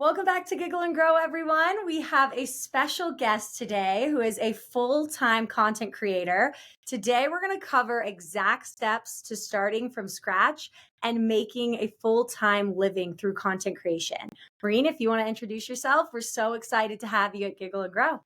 Welcome back to Giggle and Grow, everyone. We have a special guest today who is a full-time content creator. Today, we're going to cover exact steps to starting from scratch and making a full-time living through content creation. Maureen, if you want to introduce yourself, we're so excited to have you at Giggle and Grow.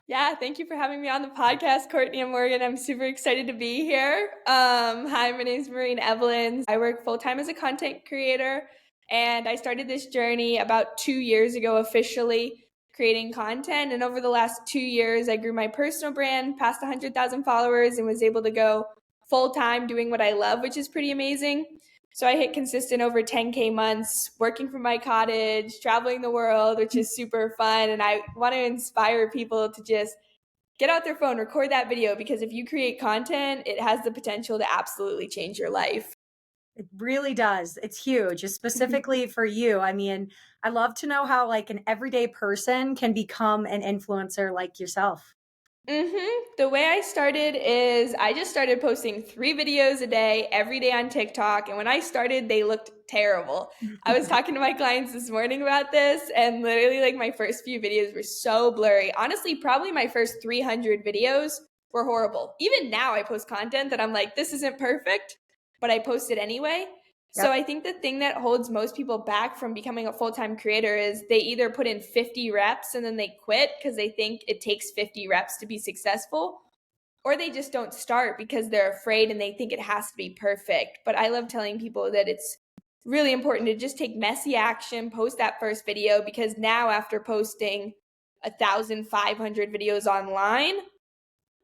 Yeah, thank you for having me on the podcast, Courtney and Morgan. I'm super excited to be here. Hi, my name is Maureen Evelyn. I work full-time as a content creator, and I started this journey about 2 years ago officially creating content. And over the last 2 years, I grew my personal brand past 100,000 followers and was able to go full-time doing what I love, which is pretty amazing. So I hit consistent over 10K months, working from my cottage, traveling the world, which is super fun. And I want to inspire people to just get out their phone, record that video, because if you create content, it has the potential to absolutely change your life. It really does. It's huge, specifically for you. I mean, I love to know how like an everyday person can become an influencer like yourself. The way I started is I just started posting 3 videos a day, every day on TikTok. And when I started, they looked terrible. I was talking to my clients this morning about this, and literally, like, my first few videos were so blurry. Honestly, probably my first 300 videos were horrible. Even now, I post content that I'm like, this isn't perfect, but I post it anyway. So Yep. I think the thing that holds most people back from becoming a full-time creator is they either put in 50 reps and then they quit because they think it takes 50 reps to be successful, or they just don't start because they're afraid and they think it has to be perfect. But I love telling people that it's really important to just take messy action, post that first video, because now after posting 1,500 videos online,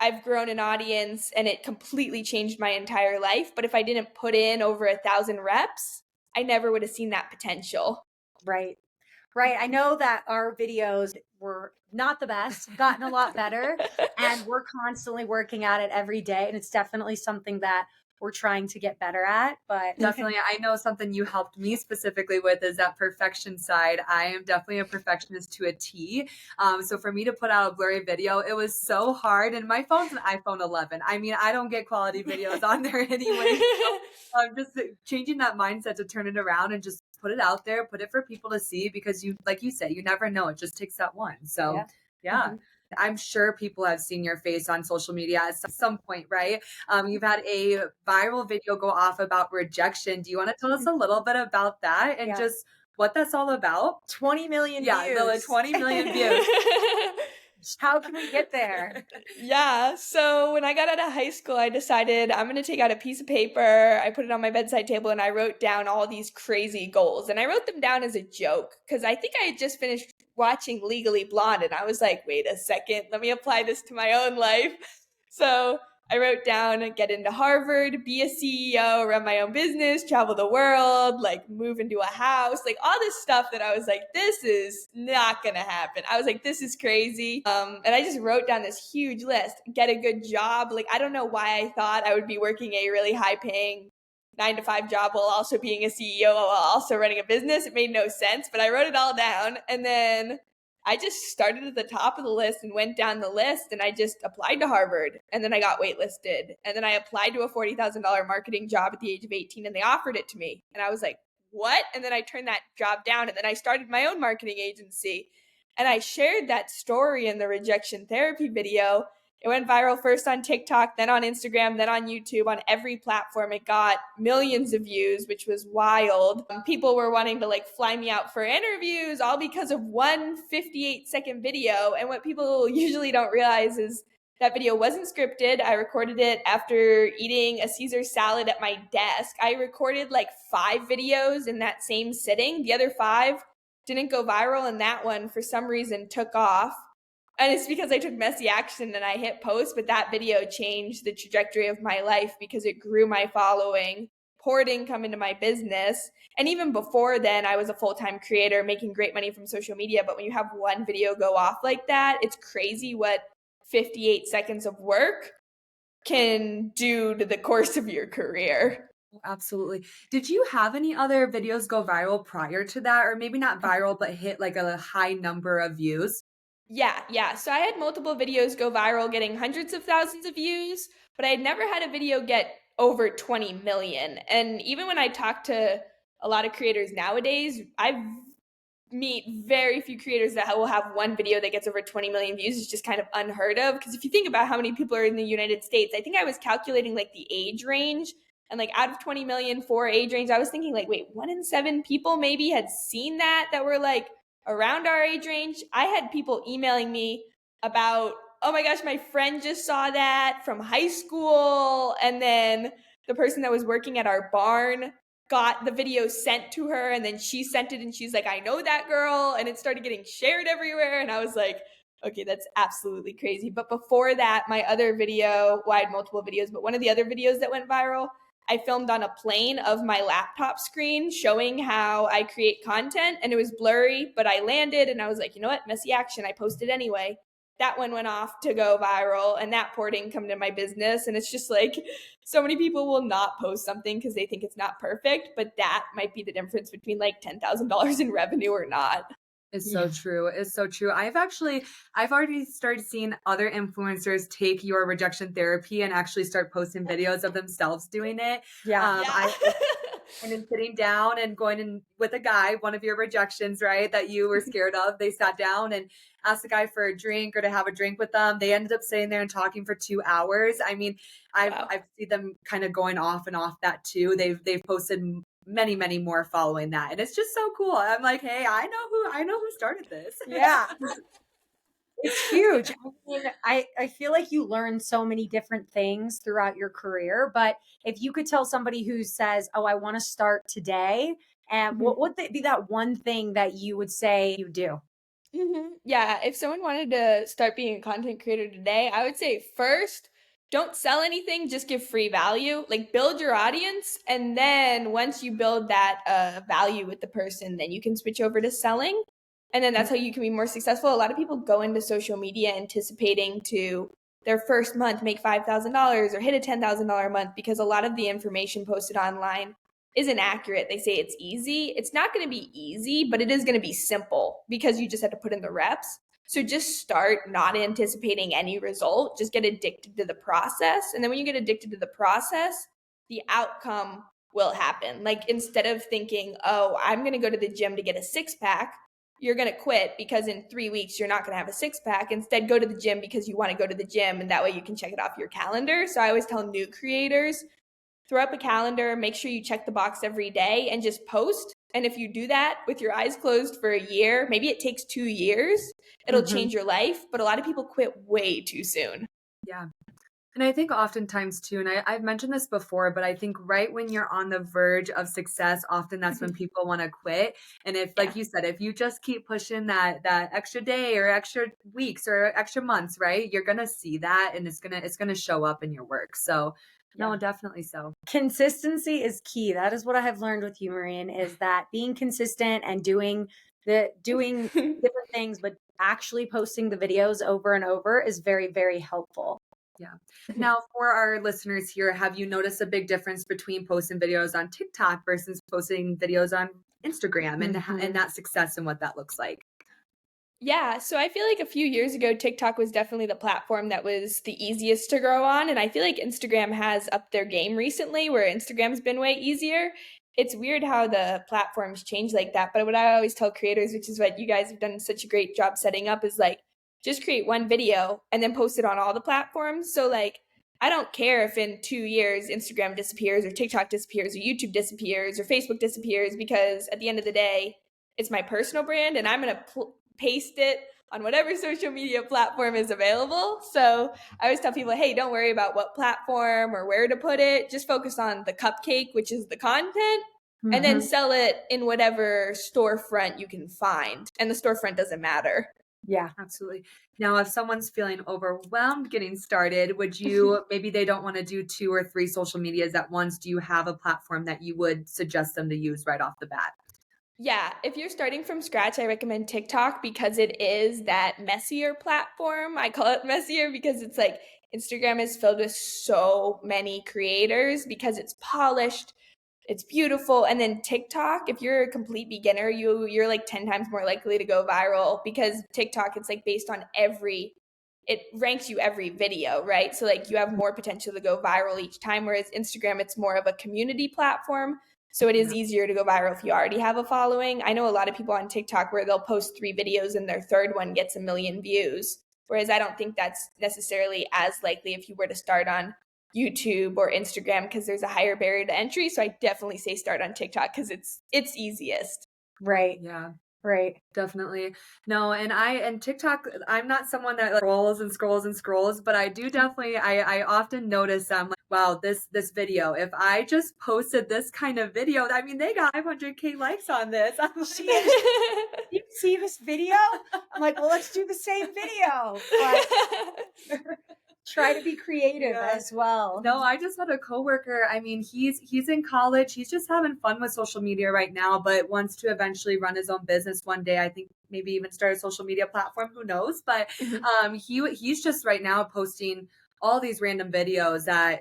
I've grown an audience and it completely changed my entire life. But if I didn't put in over 1,000 reps, I never would have seen that potential. Right. Right. I know that our videos were not the best, gotten a lot better, and we're constantly working at it every day. And it's definitely something that we're trying to get better at. But Definitely. I know something you helped me specifically with is that perfection side. I am definitely a perfectionist to a T. So for me to put out a blurry video, it was so hard. And my phone's an iPhone 11. I mean, I don't get quality videos on there anyway. So, just changing that mindset to turn it around and just put it out there, put it for people to see, because you, like you said, you never know. It just takes that one. So yeah. I'm sure people have seen your face on social media at some point, right? You've had a viral video go off about rejection. Do you want to tell us a little bit about that and just what that's all about? 20 million views. Yeah, the 20 million views. How can we get there? Yeah. So when I got out of high school, I decided I'm going to take out a piece of paper. I put it on my bedside table and I wrote down all these crazy goals. And I wrote them down as a joke because I think I had just finished watching Legally Blonde. And I was like, wait a second, let me apply this to my own life. So I wrote down get into Harvard, be a CEO, run my own business, travel the world, like move into a house, like all this stuff that I was like, this is not going to happen. I was like, this is crazy. And I just wrote down this huge list, get a good job. Like, I don't know why I thought I would be working a really high paying 9-to-5 job while also being a CEO, while also running a business. It made no sense, but I wrote it all down. And then I just started at the top of the list and went down the list, and I just applied to Harvard, and then I got waitlisted. And then I applied to a $40,000 marketing job at the age of 18, and they offered it to me. And I was like, what? And then I turned that job down, and then I started my own marketing agency. And I shared that story in the rejection therapy video. It went viral first on TikTok, then on Instagram, then on YouTube. On every platform, it got millions of views, which was wild. People were wanting to like fly me out for interviews, all because of one 58-second video. And what people usually don't realize is that video wasn't scripted. I recorded it after eating a Caesar salad at my desk. I recorded like 5 videos in that same sitting. The other 5 didn't go viral, and that one, for some reason, took off. And it's because I took messy action and I hit post, but that video changed the trajectory of my life because it grew my following, poured income into my business. And even before then, I was a full-time creator making great money from social media. But when you have one video go off like that, it's crazy what 58 seconds of work can do to the course of your career. Absolutely. Did you have any other videos go viral prior to that? Or maybe not viral, but hit like a high number of views? Yeah. So I had multiple videos go viral, getting hundreds of thousands of views, but I had never had a video get over 20 million. And even when I talk to a lot of creators nowadays, I've meet very few creators that will have one video that gets over 20 million views. It's just kind of unheard of. Because if you think about how many people are in the United States, I think I was calculating like the age range. And like out of 20 million for age range, I was thinking like, wait, 1 in 7 people maybe had seen that were like around our age range. I had people emailing me about, oh my gosh, my friend just saw that from high school. And then the person that was working at our barn got the video sent to her, and then she sent it and she's like, I know that girl. And it started getting shared everywhere. And I was like, okay, that's absolutely crazy. But before that, my other video, well, I had multiple videos, but one of the other videos that went viral, I filmed on a plane of my laptop screen showing how I create content, and it was blurry, but I landed and I was like, you know what, messy action. I posted anyway. That one went off to go viral, and that poured income to my business. And it's just like, so many people will not post something because they think it's not perfect, but that might be the difference between like $10,000 in revenue or not. It's so true. It's so true. I've already started seeing other influencers take your rejection therapy and actually start posting videos of themselves doing it. Yeah. And then sitting down and going in with a guy, one of your rejections, right, that you were scared of. They sat down and asked the guy for a drink or to have a drink with them. They ended up sitting there and talking for 2 hours. I mean, I've seen them kind of going off and off that too. They've posted many more following that, and it's just so cool. I'm like, hey, I know who started this. Yeah. It's huge. I mean, I feel like you learn so many different things throughout your career, but if you could tell somebody who says, oh, I want to start today, and what would be that one thing that you would say you do? Yeah, if someone wanted to start being a content creator today, I would say first, don't sell anything, just give free value. Like build your audience, and then once you build that value with the person, then you can switch over to selling. And then that's how you can be more successful. A lot of people go into social media anticipating to their first month make $5,000 or hit a $10,000 month, because a lot of the information posted online isn't accurate. They say it's easy. It's not going to be easy, but it is going to be simple because you just have to put in the reps. So just start not anticipating any result. Just get addicted to the process. And then when you get addicted to the process, the outcome will happen. Like instead of thinking, oh, I'm going to go to the gym to get a 6-pack, you're going to quit because in 3 weeks you're not going to have a 6-pack. Instead, go to the gym because you want to go to the gym, and that way you can check it off your calendar. So I always tell new creators, throw up a calendar, make sure you check the box every day and just post. And if you do that with your eyes closed for a year, maybe it takes 2 years, it'll change your life. But a lot of people quit way too soon. Yeah. And I think oftentimes too, and I've mentioned this before, but I think right when you're on the verge of success, often that's when people want to quit. And if, like you said, if you just keep pushing that extra day or extra weeks or extra months, right, you're gonna see that, and it's gonna show up in your work. So no, definitely so. Consistency is key. That is what I have learned with you, Maureen, is that being consistent and doing different things, but actually posting the videos over and over is very, very helpful. Yeah. Now, for our listeners here, have you noticed a big difference between posting videos on TikTok versus posting videos on Instagram and that success and what that looks like? Yeah, so I feel like a few years ago, TikTok was definitely the platform that was the easiest to grow on. And I feel like Instagram has upped their game recently, where Instagram's been way easier. It's weird how the platforms change like that. But what I always tell creators, which is what you guys have done such a great job setting up, is like, just create one video and then post it on all the platforms. So like, I don't care if in 2 years Instagram disappears or TikTok disappears or YouTube disappears or Facebook disappears, because at the end of the day, it's my personal brand, and I'm going to paste it on whatever social media platform is available. So I always tell people, hey, don't worry about what platform or where to put it. Just focus on the cupcake, which is the content, and then sell it in whatever storefront you can find. And the storefront doesn't matter. Yeah, absolutely. Now, if someone's feeling overwhelmed getting started, would you, maybe they don't want to do 2 or 3 social medias at once, do you have a platform that you would suggest them to use right off the bat? Yeah, if you're starting from scratch, I recommend TikTok because it is that messier platform. I call it messier because it's like Instagram is filled with so many creators because it's polished, it's beautiful. And then TikTok, if you're a complete beginner, you're like 10 times more likely to go viral, because TikTok, it's like based on it ranks you every video, right? So like you have more potential to go viral each time, whereas Instagram, it's more of a community platform. So it is easier to go viral if you already have a following. I know a lot of people on TikTok where they'll post 3 videos and their third one gets 1 million views. Whereas I don't think that's necessarily as likely if you were to start on YouTube or Instagram, because there's a higher barrier to entry. So I definitely say start on TikTok because it's easiest. Right. Yeah. Right. Definitely. No, and TikTok, I'm not someone that like, scrolls and scrolls and scrolls, but I do definitely I often notice I'm like, wow, this video, if I just posted this kind of video, I mean they got 500K likes on this. I'm like, You see this video? I'm like, well, let's do the same video. But try to be creative as well. No, I just had a coworker. I mean, he's in college. He's just having fun with social media right now, but wants to eventually run his own business one day. I think maybe even start a social media platform. Who knows? But he's just right now posting all these random videos that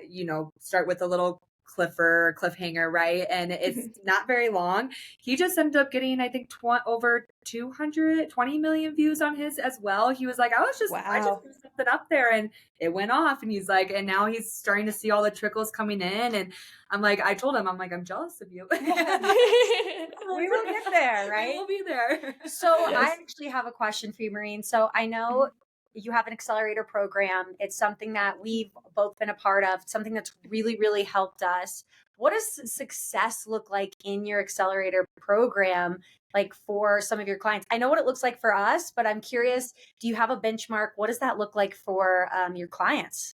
start with a little cliffhanger, right? And it's not very long. He just ended up getting, I think, over 220 million views on his as well. He was like, I just threw something up there and it went off. And he's like, and now he's starting to see all the trickles coming in. And I'm like, I told him, I'm like, I'm jealous of you. We will get there, right? We'll be there. So I actually have a question for you, Maureen. So I know you have an accelerator program. It's something that we've both been a part of, something that's really, really helped us. What does success look like in your accelerator program, like for some of your clients? I know what it looks like for us, but I'm curious, do you have a benchmark? What does that look like for your clients?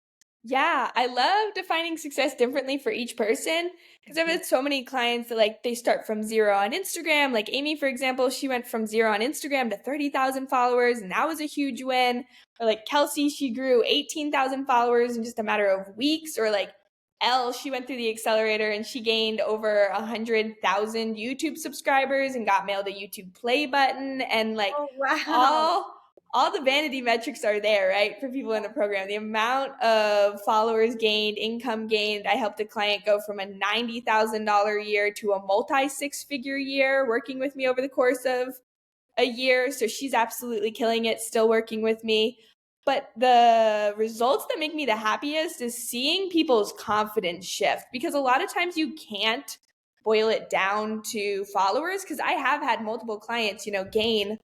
Yeah, I love defining success differently for each person because I've had so many clients that like they start from 0 on Instagram. Like Amy, for example, she went from 0 on Instagram to 30,000 followers, and that was a huge win. Or like Kelsey, she grew 18,000 followers in just a matter of weeks. Or like Elle, she went through the accelerator and she gained over 100,000 YouTube subscribers and got mailed a YouTube play button. And like all the vanity metrics are there, right, for people in the program. The amount of followers gained, income gained. I helped a client go from a $90,000 year to a multi-6-figure year working with me over the course of a year. So she's absolutely killing it, still working with me. But the results that make me the happiest is seeing people's confidence shift, because a lot of times you can't boil it down to followers, because I have had multiple clients, gain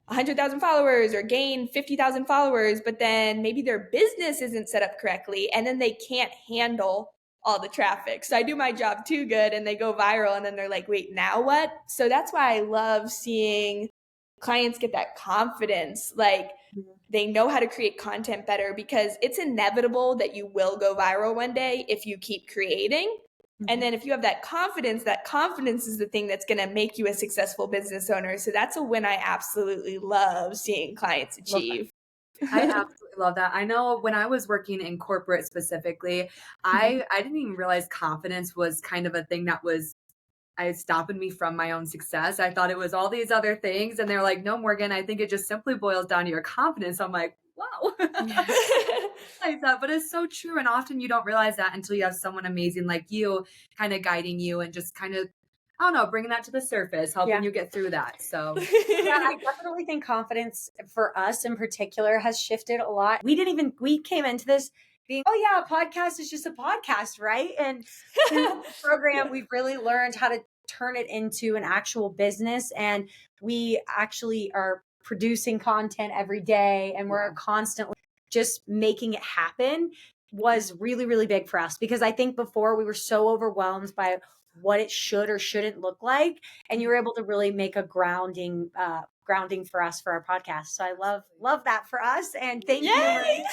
100,000 followers or gain 50,000 followers, but then maybe their business isn't set up correctly and then they can't handle all the traffic. So I do my job too good and they go viral and then they're like, wait, now what? So that's why I love seeing clients get that confidence. Like they know how to create content better, because it's inevitable that you will go viral one day if you keep creating. And then if you have that confidence is the thing that's going to make you a successful business owner. So that's a win I absolutely love seeing clients achieve. I absolutely love that. I know when I was working in corporate specifically, I didn't even realize confidence was kind of a thing that was stopping me from my own success. I thought it was all these other things. And they're like, no, Morgan, I think it just simply boils down to your confidence. I'm like, wow. Like that, but it's so true. And often you don't realize that until you have someone amazing like you kind of guiding you and just kind of, I don't know, bringing that to the surface, helping you get through that. So yeah, I definitely think confidence for us in particular has shifted a lot. We came into this being, oh yeah, a podcast is just a podcast, right? And through the program, we've really learned how to turn it into an actual business. And we actually are producing content every day and we're constantly just making it happen was really, really big for us, because I think before we were so overwhelmed by what it should or shouldn't look like. And you were able to really make a grounding for us for our podcast. So I love that for us. And thank you.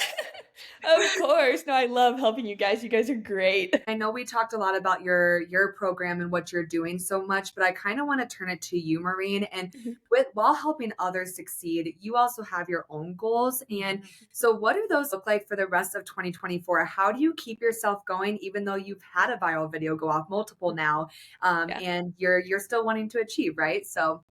Of course. No, I love helping you guys. You guys are great. I know we talked a lot about your program and what you're doing so much, but I kind of want to turn it to you, Maureen. And while helping others succeed, you also have your own goals. And so what do those look like for the rest of 2024? How do you keep yourself going, even though you've had a viral video go off multiple now, and you're still wanting to achieve, right? So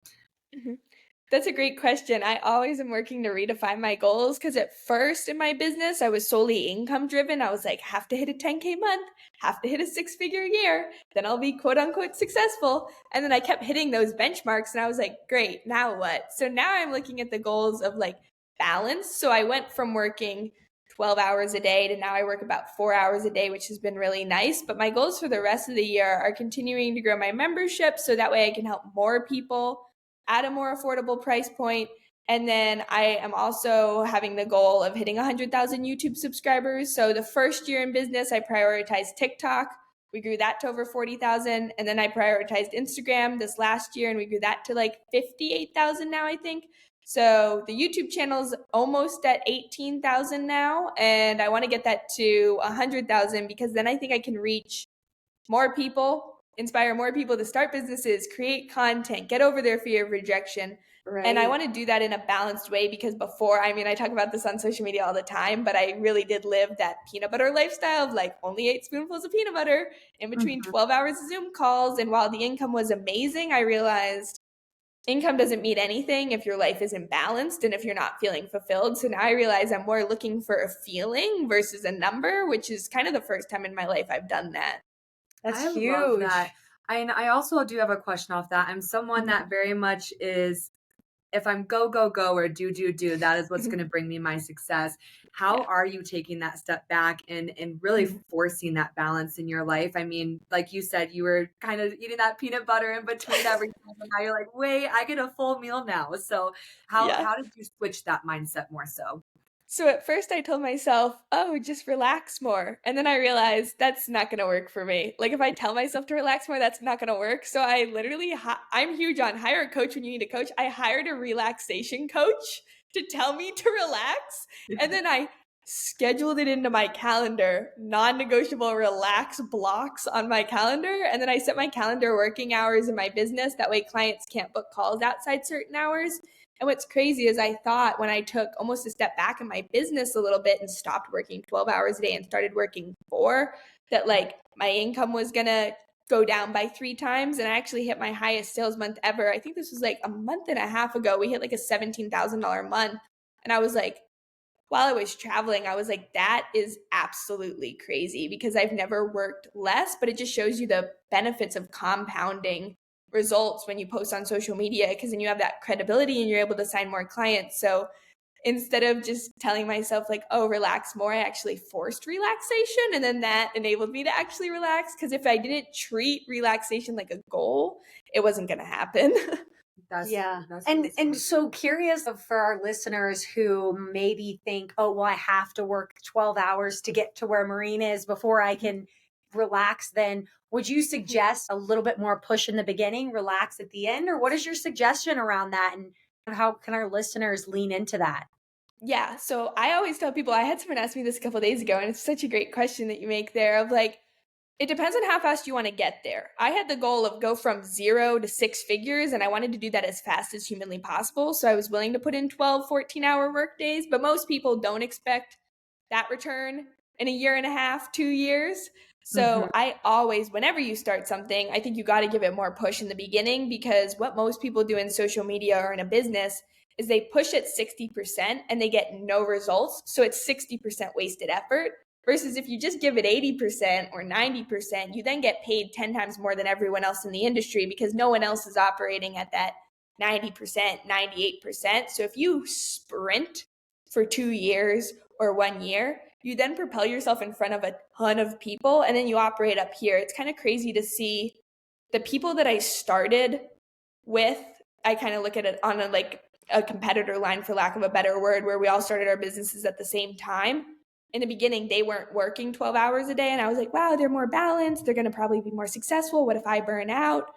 That's a great question. I always am working to redefine my goals, because at first in my business, I was solely income driven. I was like, have to hit a 10K month, have to hit a 6-figure year, then I'll be quote unquote successful. And then I kept hitting those benchmarks and I was like, great, now what? So now I'm looking at the goals of like balance. So I went from working 12 hours a day to now I work about 4 hours a day, which has been really nice. But my goals for the rest of the year are continuing to grow my membership so that way I can help more people at a more affordable price point. And then I am also having the goal of hitting 100,000 YouTube subscribers. So the first year in business, I prioritized TikTok. We grew that to over 40,000. And then I prioritized Instagram this last year and we grew that to like 58,000 now, I think. So the YouTube channel's almost at 18,000 now, and I want to get that to 100,000 because then I think I can reach more people, inspire more people to start businesses, create content, get over their fear of rejection. Right. And I want to do that in a balanced way because before, I mean, I talk about this on social media all the time, but I really did live that peanut butter lifestyle of like only 8 spoonfuls of peanut butter in between 12 hours of Zoom calls. And while the income was amazing, I realized income doesn't mean anything if your life isn't balanced and if you're not feeling fulfilled. So now I realize I'm more looking for a feeling versus a number, which is kind of the first time in my life I've done that. That's huge. Love that. I also do have a question off that. I'm someone that very much is, if I'm go, go, go, or do, that is what's going to bring me my success. How are you taking that step back and really forcing that balance in your life? I mean, like you said, you were kind of eating that peanut butter in between everything. And now you're like, wait, I get a full meal now. So how did you switch that mindset more so? So at first I told myself, oh, just relax more. And then I realized that's not going to work for me. Like if I tell myself to relax more, that's not going to work. So I literally, I'm huge on hire a coach when you need a coach. I hired a relaxation coach to tell me to relax. And then I scheduled it into my calendar, non-negotiable relax blocks on my calendar. And then I set my calendar working hours in my business. That way clients can't book calls outside certain hours. And what's crazy is I thought when I took almost a step back in my business a little bit and stopped working 12 hours a day and started working 4, that like my income was going to go down by 3 times. And I actually hit my highest sales month ever. I think this was like a month and a half ago. We hit like a $17,000 month. And I was like, while I was traveling, I was like, that is absolutely crazy because I've never worked less, but it just shows you the benefits of compounding results when you post on social media because then you have that credibility and you're able to sign more clients. So instead of just telling myself like, oh, relax more, I actually forced relaxation. And then that enabled me to actually relax because if I didn't treat relaxation like a goal, it wasn't going to happen. That's and so curious for our listeners who maybe think, oh, well, I have to work 12 hours to get to where Maureen is before I can relax. Then would you suggest a little bit more push in the beginning, relax at the end? Or what is your suggestion around that? And how can our listeners lean into that? Yeah. So I always tell people, I had someone ask me this a couple of days ago, and it's such a great question that you make there of like, it depends on how fast you want to get there. I had the goal of go from 0 to 6 figures, and I wanted to do that as fast as humanly possible. So I was willing to put in 12, 14-hour work days, but most people don't expect that return in a year and a half, 2 years. So I always, whenever you start something, I think you got to give it more push in the beginning because what most people do in social media or in a business is they push at 60% and they get no results. So it's 60% wasted effort. Versus if you just give it 80% or 90%, you then get paid 10 times more than everyone else in the industry because no one else is operating at that 90%, 98%. So if you sprint for 2 years or 1 year, you then propel yourself in front of a ton of people and then you operate up here. It's kind of crazy to see the people that I started with. I kind of look at it on a competitor line, for lack of a better word, where we all started our businesses at the same time. In the beginning, they weren't working 12 hours a day. And I was like, wow, they're more balanced. They're going to probably be more successful. What if I burn out?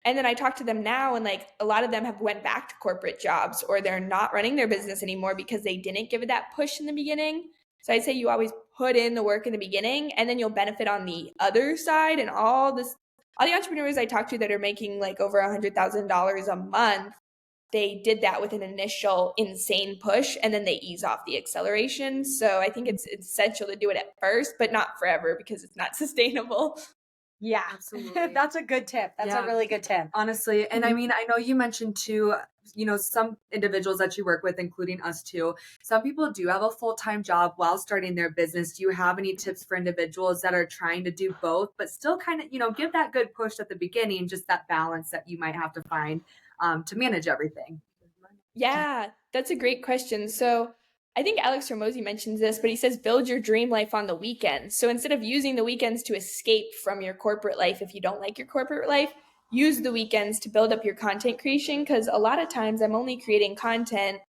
And then I talk to them now and like a lot of them have went back to corporate jobs or they're not running their business anymore because they didn't give it that push in the beginning. So I'd say you always put in the work in the beginning and then you'll benefit on the other side. And all the entrepreneurs I talk to that are making like over $100,000 a month, they did that with an initial insane push and then they ease off the acceleration. So I think it's essential to do it at first, but not forever because it's not sustainable. Yeah, absolutely. That's a good tip. That's a really good tip. Honestly. And I mean, I know you mentioned too, some individuals that you work with, including us too, some people do have a full-time job while starting their business. Do you have any tips for individuals that are trying to do both, but still kind of, give that good push at the beginning, just that balance that you might have to find to manage everything? Yeah, that's a great question. So I think Alex Hormozy mentions this, but he says build your dream life on the weekends. So instead of using the weekends to escape from your corporate life, if you don't like your corporate life, use the weekends to build up your content creation. Because a lot of times I'm only creating content.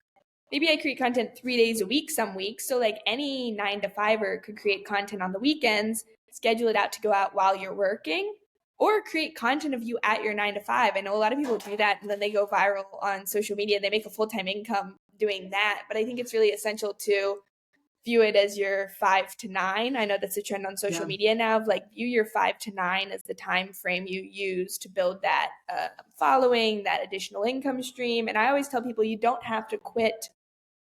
Maybe I create content 3 days a week some weeks. So like any 9 to 5er could create content on the weekends, schedule it out to go out while you're working, or create content of you at your 9 to 5. I know a lot of people do that and then they go viral on social media. They make a full-time income doing that. But I think it's really essential to view it as your 5 to 9. I know that's a trend on social media now of like view your 5 to 9 as the time frame you use to build that following, that additional income stream. And I always tell people you don't have to quit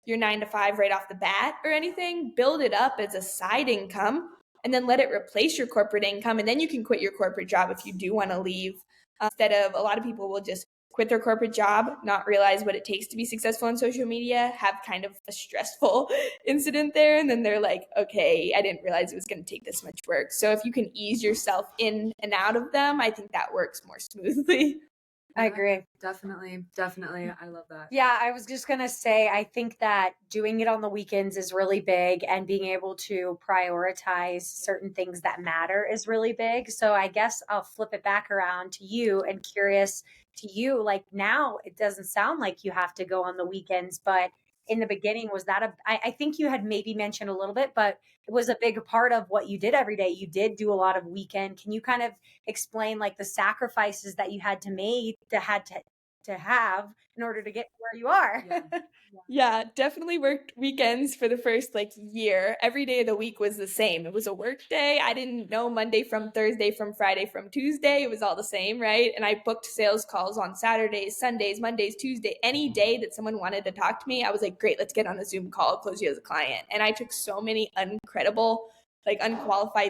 your 9 to 5 right off the bat or anything. Build it up as a side income and then let it replace your corporate income. And then you can quit your corporate job if you do want to leave. Instead of, a lot of people will just quit their corporate job, not realize what it takes to be successful on social media, have kind of a stressful incident there. And then they're like, okay, I didn't realize it was going to take this much work. So if you can ease yourself in and out of them, I think that works more smoothly. I agree. Definitely. I love that. Yeah, I was just going to say, I think that doing it on the weekends is really big, and being able to prioritize certain things that matter is really big. So I guess I'll flip it back around to you and curious to you, like now it doesn't sound like you have to go on the weekends, but in the beginning, was that I think you had maybe mentioned a little bit, but it was a big part of what you did every day. You did do a lot of weekend. Can you kind of explain like the sacrifices that you had to have in order to get to where you are? Yeah, definitely worked weekends for the first like year. Every day of the week was the same. It was a work day. I didn't know Monday from Thursday from Friday from Tuesday. It was all the same, right? And I booked sales calls on Saturdays, Sundays, Mondays, Tuesday. Any day that someone wanted to talk to me, I was like, great, let's get on a Zoom call, I'll close you as a client. And I took so many unqualified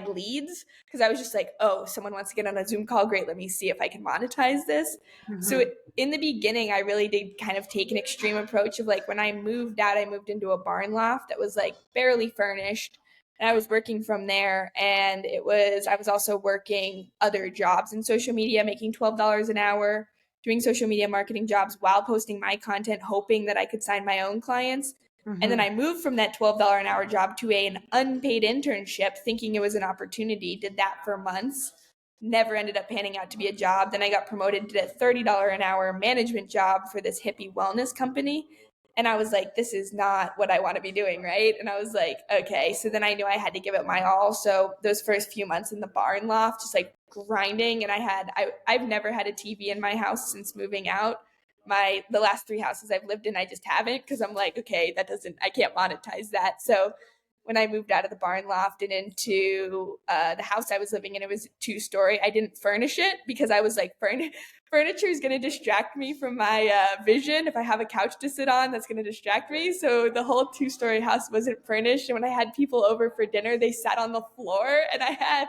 leads because I was just like, oh, someone wants to get on a Zoom call. Great, let me see if I can monetize this. So in the beginning, I really did kind of take an extreme approach of like when I moved out, I moved into a barn loft that was like barely furnished. And I was working from there. And I was also working other jobs in social media, making $12 an hour, doing social media marketing jobs while posting my content, hoping that I could sign my own clients. And then I moved from that $12 an hour job to an unpaid internship, thinking it was an opportunity, did that for months, never ended up panning out to be a job. Then I got promoted to a $30 an hour management job for this hippie wellness company. And I was like, this is not what I want to be doing, right? And I was like, okay. So then I knew I had to give it my all. So those first few months in the barn loft, just like grinding. And I've never had a TV in my house since moving out. The last 3 houses I've lived in, I just haven't, because I'm like, okay, I can't monetize that. So when I moved out of the barn loft and into the house I was living in, it was 2-story. I didn't furnish it because I was like, furniture is going to distract me from my vision. If I have a couch to sit on, that's going to distract me. So the whole 2-story house wasn't furnished. And when I had people over for dinner, they sat on the floor, and I had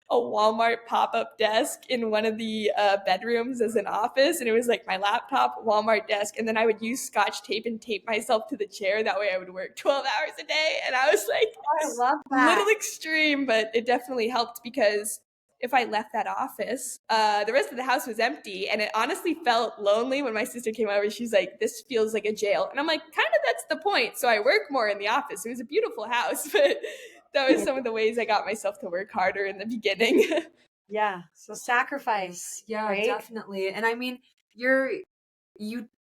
a Walmart pop-up desk in one of the bedrooms as an office, and it was like my laptop, Walmart desk, and then I would use Scotch tape and tape myself to the chair. That way I would work 12 hours a day. And I was like, I love that. little extreme, but it definitely helped, because if I left that office, the rest of the house was empty, and it honestly felt lonely. When my sister came over, she's like, this feels like a jail. And I'm like, kind of, that's the point. So I work more in the office. It was a beautiful house, but that was some of the ways I got myself to work harder in the beginning. Yeah. So sacrifice. Yeah, right? definitely. And I mean, you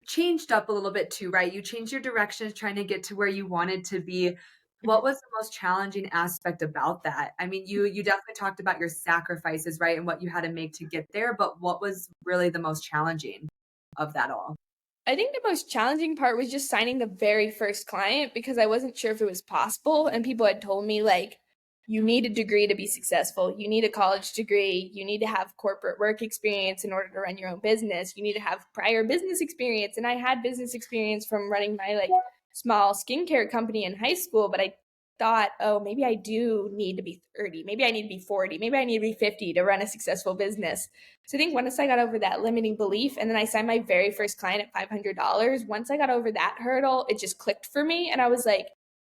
changed up a little bit too, right? You changed your direction trying to get to where you wanted to be. What was the most challenging aspect about that? I mean, you definitely talked about your sacrifices, right? And what you had to make to get there, but what was really the most challenging of that all? I think the most challenging part was just signing the very first client, because I wasn't sure if it was possible. And people had told me, like, you need a degree to be successful. You need a college degree. You need to have corporate work experience in order to run your own business. You need to have prior business experience. And I had business experience from running my like small skincare company in high school, but I thought, oh, maybe I do need to be 30. Maybe I need to be 40. Maybe I need to be 50 to run a successful business. So I think once I got over that limiting belief, and then I signed my very first client at $500, once I got over that hurdle, it just clicked for me. And I was like,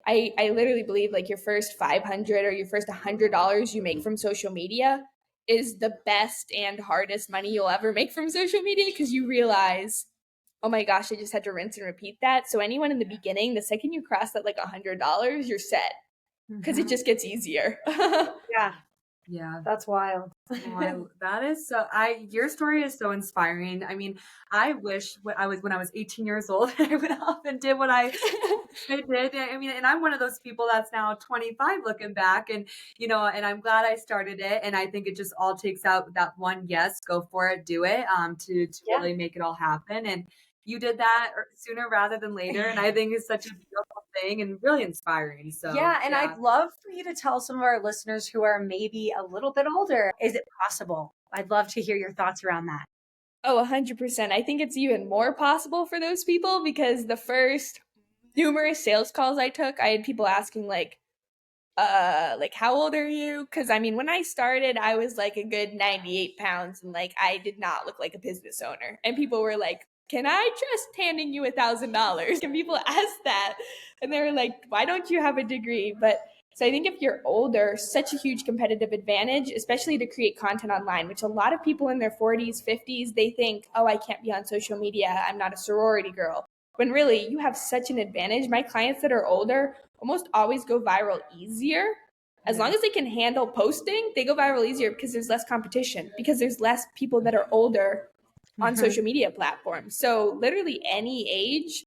I literally believe like your first 500 or your first $100 you make from social media is the best and hardest money you'll ever make from social media, because you realize oh my gosh, I just had to rinse and repeat that. So anyone in the beginning, the second you cross that like $100, you're set because it just gets easier. Yeah, Yeah. that's wild. That is your story is so inspiring. I mean, I wish when I was 18 years old, I went off and did what I did. I mean, and I'm one of those people that's now 25 looking back, and and I'm glad I started it. And I think it just all takes out that one yes, go for it, do it, to Yeah. really make it all happen. And you did that sooner rather than later, and I think it's such a beautiful thing and really inspiring. So Yeah, and I'd love for you to tell some of our listeners who are maybe a little bit older, is it possible? I'd love to hear your thoughts around that. Oh, 100%. I think it's even more possible for those people because the first numerous sales calls I took, I had people asking like how old are you? Because I mean, when I started, I was like a good 98 pounds and like I did not look like a business owner. And people were like, can I trust handing you $1,000? Can people ask that? And they were like, why don't you have a degree? But so I think if you're older, such a huge competitive advantage, especially to create content online, which a lot of people in their 40s, 50s, they think, oh, I can't be on social media. I'm not a sorority girl. When really you have such an advantage. My clients that are older almost always go viral easier. As long as they can handle posting, they go viral easier because there's less competition, because there's less people that are older on social media platforms. So literally any age,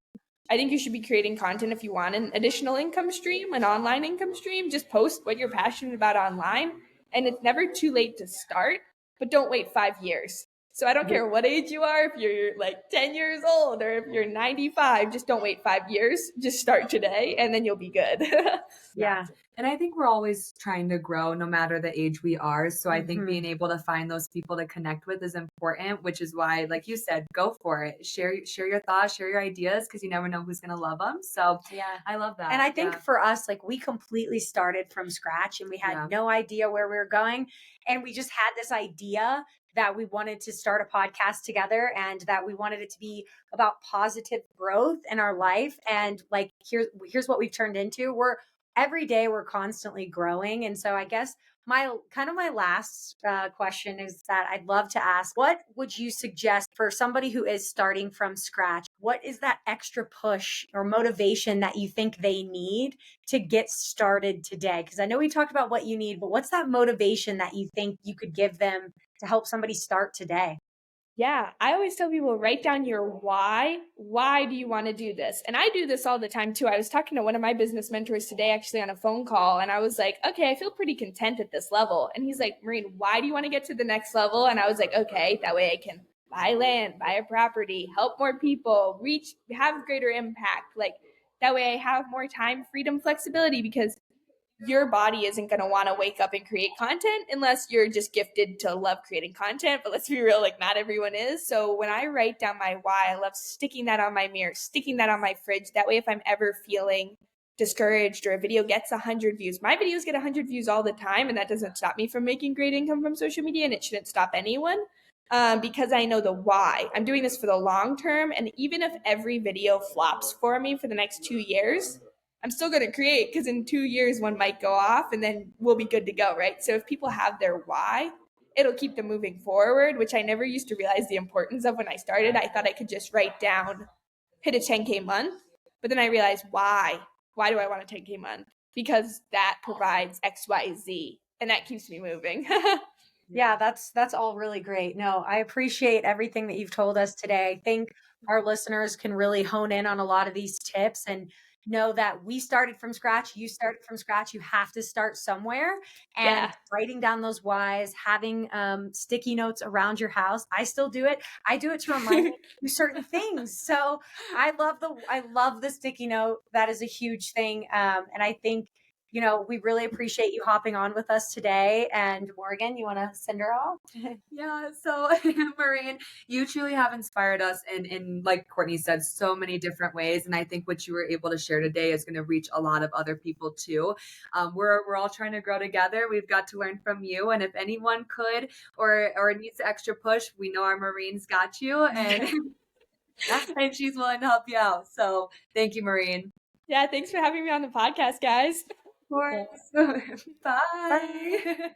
I think you should be creating content if you want an additional income stream, an online income stream. Just post what you're passionate about online. And it's never too late to start, but don't wait 5 years. So I don't care what age you are, if you're like 10 years old or if you're 95, just don't wait 5 years. Just start today and then you'll be good. Yeah. And I think we're always trying to grow no matter the age we are. So I think being able to find those people to connect with is important, which is why, like you said, go for it. Share your thoughts, share your ideas, because you never know who's going to love them. So Yeah. I love that. And I think for us, like we completely started from scratch and we had no idea where we were going. And we just had this idea that we wanted to start a podcast together and that we wanted it to be about positive growth in our life. And like, here's what we've turned into. Every day we're constantly growing. And so I guess my last question is that I'd love to ask, what would you suggest for somebody who is starting from scratch? What is that extra push or motivation that you think they need to get started today? Because I know we talked about what you need, but what's that motivation that you think you could give them to help somebody start today? Yeah, I always tell people write down your why. Why do you want to do this? And I do this all the time too. I was talking to one of my business mentors today actually on a phone call and I was like, "Okay, I feel pretty content at this level." And he's like, "Maureen, why do you want to get to the next level?" And I was like, "Okay, that way I can buy land, buy a property, help more people, have greater impact. Like that way I have more time, freedom, flexibility because your body isn't going to want to wake up and create content unless you're just gifted to love creating content. But let's be real, like not everyone is. So when I write down my why, I love sticking that on my mirror, sticking that on my fridge. That way, if I'm ever feeling discouraged or a video gets 100 views, my videos get 100 views all the time. And that doesn't stop me from making great income from social media. And it shouldn't stop anyone. Because I know the why. I'm doing this for the long term. And even if every video flops for me for the next 2 years, I'm still going to create because in 2 years one might go off and then we'll be good to go, right? So if people have their why, it'll keep them moving forward, which I never used to realize the importance of when I started. I thought I could just write down, hit a 10K month, but then I realized why. Why do I want a 10K month? Because that provides X, Y, Z, and that keeps me moving. Yeah, that's all really great. No, I appreciate everything that you've told us today. I think our listeners can really hone in on a lot of these tips and know that we started from scratch, you started from scratch, you have to start somewhere. And Yeah. writing down those whys, having sticky notes around your house. I still do it. I do it to remind me to do certain things. So I love the sticky note. That is a huge thing. And I think we really appreciate you hopping on with us today. And Morgan, you want to send her off? Yeah, so Maureen, you truly have inspired us in like Courtney said, so many different ways. And I think what you were able to share today is going to reach a lot of other people too. We're all trying to grow together. We've got to learn from you. And if anyone could or needs an extra push, we know our Maureen's got you and and she's willing to help you out. So thank you, Maureen. Yeah, thanks for having me on the podcast, guys. Of course. Bye. Bye.